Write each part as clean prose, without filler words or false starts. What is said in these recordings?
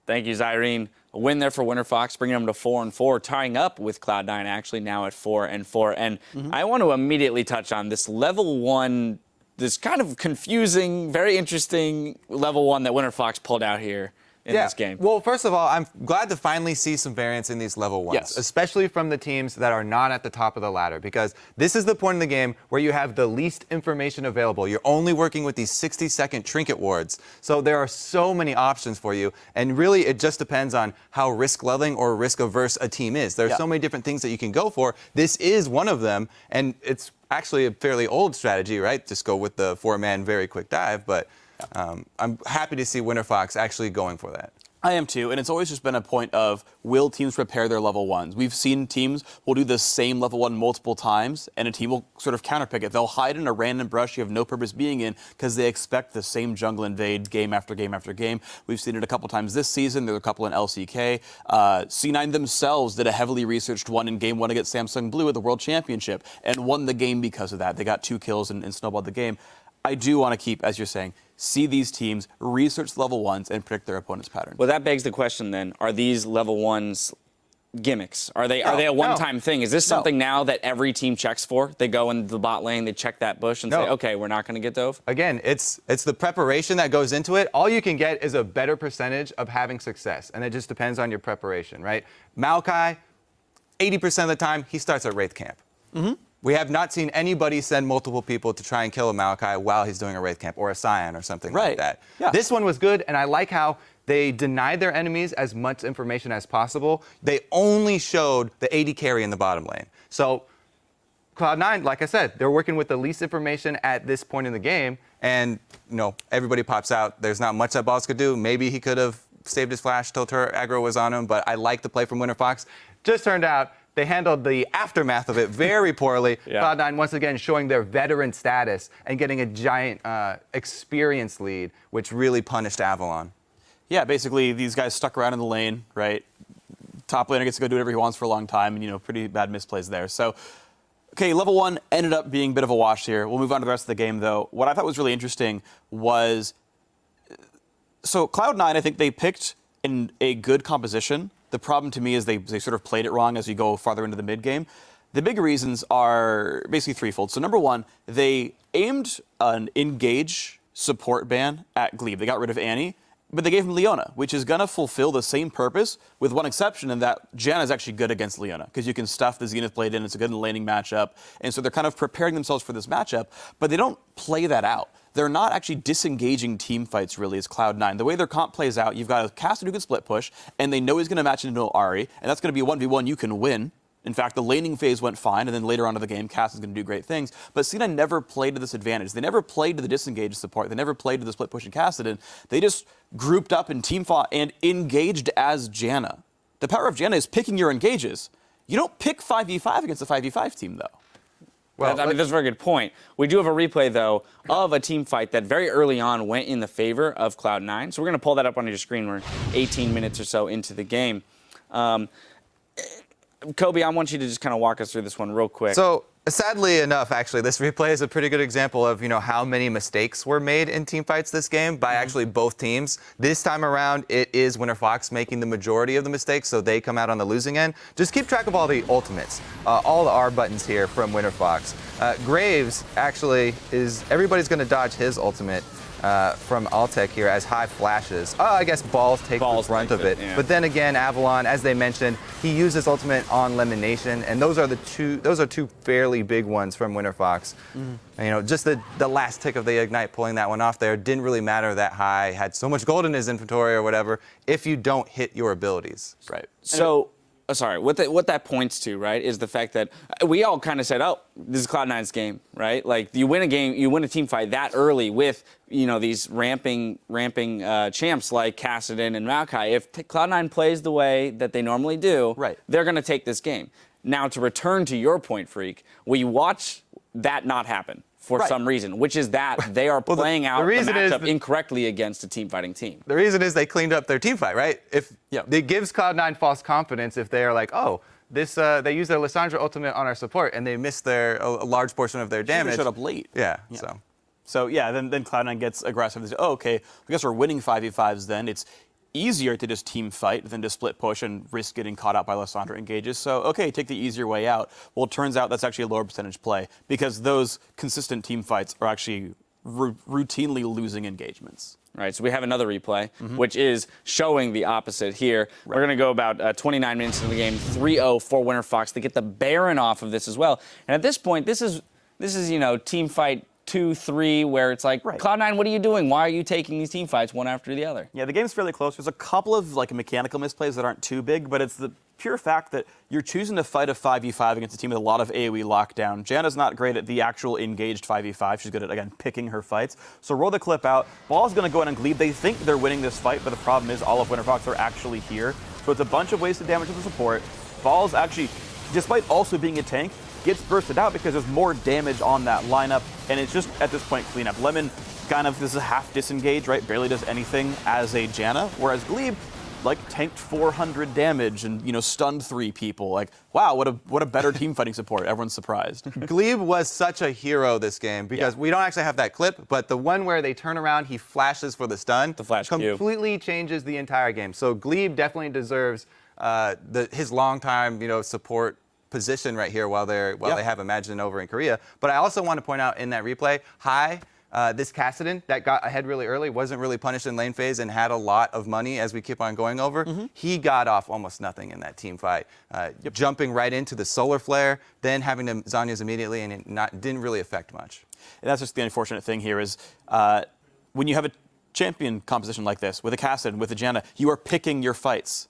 Thank you, Zyrene. A win there for Winterfox, bringing them to 4-4, tying up with Cloud9 actually now at 4-4. And I want to immediately touch on this level 1, this kind of confusing, very interesting level 1 that Winterfox pulled out here in this game. Well, first of all, I'm glad to finally see some variance in these level 1s, especially from the teams that are not at the top of the ladder, because this is the point in the game where you have the least information available. You're only working with these 60-second trinket wards. So there are so many options for you, and really it just depends on how risk-loving or risk-averse a team is. There are so many different things that you can go for. This is one of them, and it's actually a fairly old strategy, right? Just go with the 4-man very quick dive, but I'm happy to see Winterfox actually going for that. I am too, and it's always just been a point of, will teams prepare their level 1s? We've seen teams will do the same level 1 multiple times, and a team will sort of counterpick it. They'll hide in a random brush you have no purpose being in because they expect the same jungle invade game after game after game. We've seen it a couple times this season. There's a couple in LCK. C9 themselves did a heavily researched one in Game 1 against Samsung Blue at the World Championship and won the game because of that. They got 2 kills and snowballed the game. I do want to keep, as you're saying, see these teams research the level 1s and predict their opponent's patterns. Well, that begs the question then, are these level 1s gimmicks? Are they a one-time thing? Is this something now that every team checks for? They go in the bot lane, they check that bush and say, okay, we're not going to get dove? Again, it's the preparation that goes into it. All you can get is a better percentage of having success, and it just depends on your preparation, right? Maokai, 80% of the time, he starts at Wraith Camp. We have not seen anybody send multiple people to try and kill a Maokai while he's doing a Wraith Camp or a Scion or something like that. This one was good, and I like how they denied their enemies as much information as possible. They only showed the AD carry in the bottom lane. So Cloud9, like I said, they're working with the least information at this point in the game, and everybody pops out. There's not much that Boss could do. Maybe he could have saved his flash till turret aggro was on him, but I like the play from Winterfox. Just turned out they handled the aftermath of it very poorly. Cloud9 once again showing their veteran status and getting a giant experience lead, which really punished Avalon. Yeah, basically these guys stuck around in the lane, right? Top laner gets to go do whatever he wants for a long time, and pretty bad misplays there. So, okay, level 1 ended up being a bit of a wash here. We'll move on to the rest of the game, though. What I thought was really interesting was, so Cloud9, I think they picked in a good composition. The problem to me is they sort of played it wrong as you go farther into the mid game. The big reasons are basically threefold. So number 1, they aimed an engage support ban at Glebe. They got rid of Annie, but they gave him Leona, which is going to fulfill the same purpose with one exception in that Janna is actually good against Leona because you can stuff the Zenith Blade in. It's a good laning matchup. And so they're kind of preparing themselves for this matchup, but they don't play that out. They're not actually disengaging team fights, really, as Cloud9. The way their comp plays out, you've got a caster who can split push, and they know he's going to match into an Ahri, and that's going to be a 1v1 you can win. In fact, the laning phase went fine, and then later on in the game, Cass is going to do great things. But C9 never played to this advantage. They never played to the disengage support. They never played to the split push and Kassadin. They just grouped up and team fought and engaged as Janna. The power of Janna is picking your engages. You don't pick 5v5 against a 5v5 team, though. Well, I mean, that's a very good point. We do have a replay, though, of a team fight that very early on went in the favor of Cloud9. So we're going to pull that up on your screen. We're 18 minutes or so into the game. Kobe, I want you to just kind of walk us through this one real quick. So, sadly enough, actually, this replay is a pretty good example of, how many mistakes were made in team fights this game by actually both teams. This time around, it is Winterfox making the majority of the mistakes, so they come out on the losing end. Just keep track of all the ultimates, all the R buttons here from Winterfox. Graves actually everybody's going to dodge his ultimate from Altec here as high flashes. I guess Balls take the brunt of it. But then again, Avalon, as they mentioned, he used his ultimate on Lemonation, and those are two fairly big ones from Winterfox. Just the last tick of the Ignite pulling that one off there didn't really matter that high, had so much gold in his inventory or whatever, if you don't hit your abilities. Right. So, sorry, what that points to, right, is the fact that we all kind of said, oh, this is Cloud9's game, right? Like, you win a game, you win a team fight that early with, these ramping champs like Kassadin and Maokai. If Cloud9 plays the way that they normally do, they're going to take this game. Now, to return to your point, Freak, we watch that not happen for some reason, which is that they are playing out the matchup incorrectly against a team-fighting team. The reason is they cleaned up their team fight, right? It gives Cloud9 false confidence if they are like, oh, they used their Lissandra ultimate on our support and they missed a large portion of their damage. They showed up late. So yeah, then Cloud9 gets aggressive. They say, oh, okay, I guess we're winning 5v5s then. It's easier to just team fight than to split push and risk getting caught out by Lissandra engages. So, okay, take the easier way out. Well, it turns out that's actually a lower percentage play because those consistent team fights are actually routinely losing engagements. Right, so we have another replay, which is showing the opposite here. We're going to go about 29 minutes into the game, 3-0 for Winterfox. They get the Baron off of this as well. And at this point, this is team fight 2-3, where it's like, Cloud9, what are you doing? Why are you taking these team fights one after the other? Yeah, the game's fairly close. There's a couple of mechanical misplays that aren't too big, but it's the pure fact that you're choosing to fight a 5v5 against a team with a lot of AoE lockdown. Janna's not great at the actual engaged 5v5. She's good at, again, picking her fights. So roll the clip out. Ball's going to go in and Glebe. They think they're winning this fight, but the problem is all of Winterfox are actually here. So it's a bunch of wasted damage to the support. Ball's actually, despite also being a tank, gets bursted out because there's more damage on that lineup, and it's just, at this point, cleanup. Lemon kind of, this is a half disengage, right? Barely does anything as a Janna, whereas Glebe, tanked 400 damage and, stunned 3 people. Wow, what a better team fighting support. Everyone's surprised. Glebe was such a hero this game because we don't actually have that clip, but the one where they turn around, he flashes for the stun, the flash completely changes the entire game. So Glebe definitely deserves his long-time, support position right here while they have Imagine over in Korea. But I also want to point out in that replay, this Kassadin that got ahead really early, wasn't really punished in lane phase and had a lot of money as we keep on going over. He got off almost nothing in that team fight. Jumping right into the solar flare, then having to Zhonya's immediately, and it didn't really affect much. And that's just the unfortunate thing here is when you have a champion composition like this, with a Kassadin, with a Janna, you are picking your fights.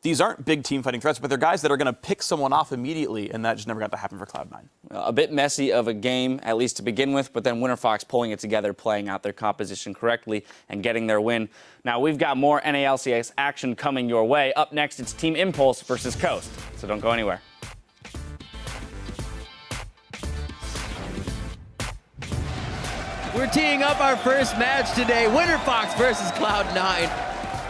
These aren't big team fighting threats, but they're guys that are going to pick someone off immediately, and that just never got to happen for Cloud9. A bit messy of a game, at least to begin with, but then Winterfox pulling it together, playing out their composition correctly, and getting their win. Now, we've got more NA LCS action coming your way. Up next, it's Team Impulse versus Coast, so don't go anywhere. We're teeing up our first match today, Winterfox versus Cloud9.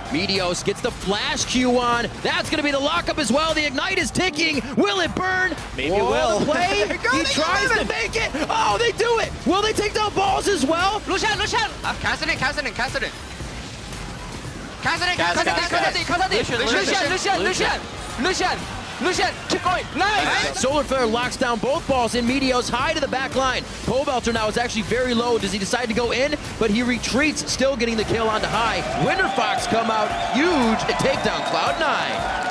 Meteos gets the flash Q on. That's going to be the lockup as well. The ignite is ticking. Will it burn? Maybe it will. The play. He tries to make it. Oh, they do it. Will they take down balls as well? Lucian! Kassadin! Lucian, keep going. Nice! Solar Flare locks down both balls in Meteos high to the back line. Pobelter now is actually very low. Does he decide to go in? But he retreats, still getting the kill onto high. Winterfox come out huge and take down Cloud9.